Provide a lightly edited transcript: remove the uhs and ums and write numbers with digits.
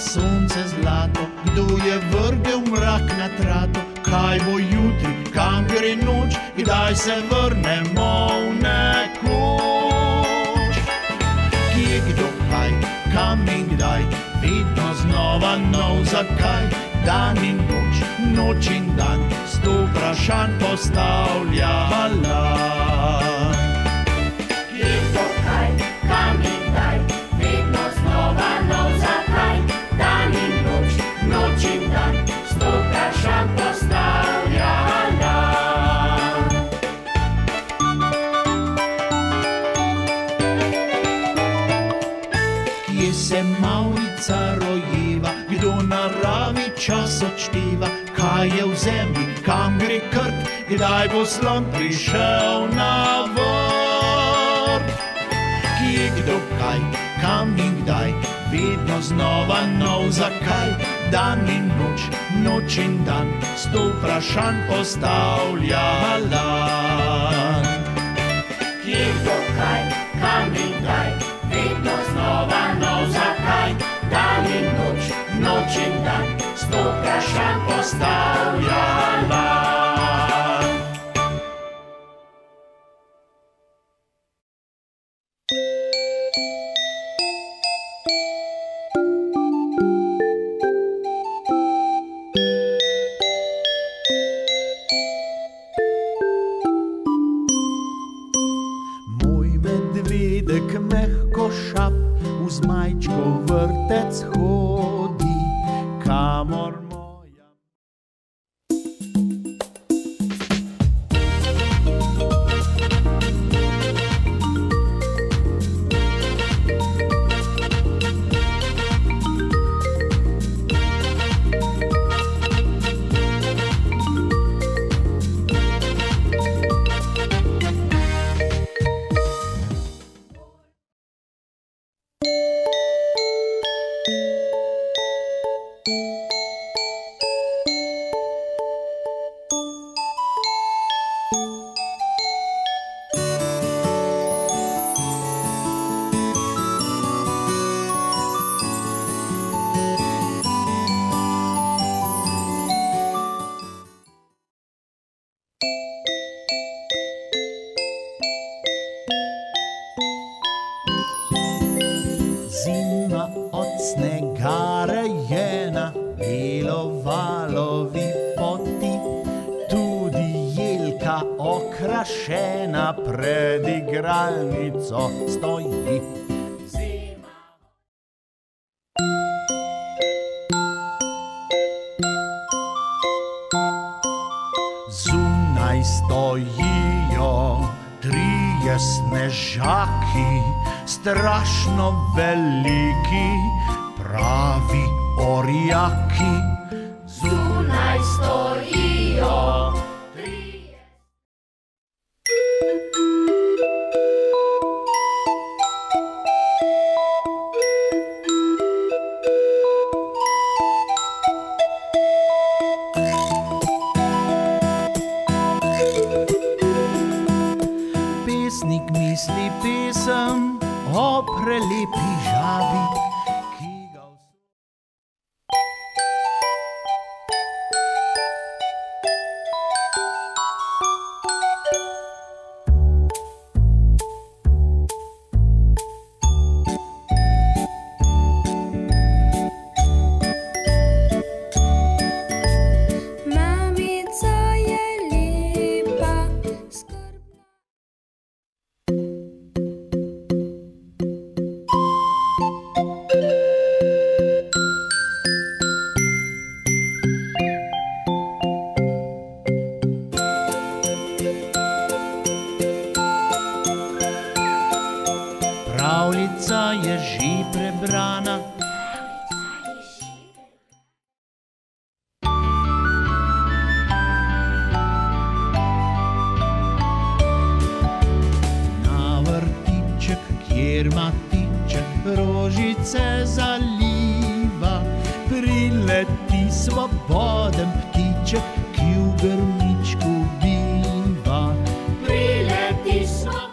sonce zlato, kdo je vrgel mrak na trato, kaj bo jutri, kam gre noč, kdaj se vrnemo v nekoč. Kje, kdo, kaj, kam in kdaj, vedno znova nov zakaj, dan in noč, noč in dan, 100 vprašanj postavljala. Kje, kdo, kaj, kam in kdaj, vedno znova nov zakaj, dan in noč, noč in dan, 100 vprašanj postavljala. Kje se Mavrica rojeva, kdo naravi čas odšteva, kaj je v zemlji, kam gre krt, kdaj bo slon prišel na vrt. Kje, kdo, kaj, kam in kdaj, vedno znova nov zakaj, dan in noč, noč in dan, 100 vprašanj postavljala. Kje, kdo, kaj, kam in kdaj, vedno znova nov zakaj, dan in noč, noč in dan, 100 vprašanj postavljala. Moj medvedek mehko šap v zmajčkov vrtec hodi, kamor moja. Zima od snega rejena, belo valovi poti, tudi jelka okrašena pred igralnico stoji. Zunaj stojijo 3 snežaki, strašno veliki, pravi orjaki. Zunaj stojijo 3. Pesnik misli pesem o prelepi žabi, ki ga Mamica je lepa, skrbna. Pravljica je že prebrana, na vrtiček, kjer matiček rožice zaliva, prileti svoboden ptiček, ki v grmičku biva. Prileti svoboden.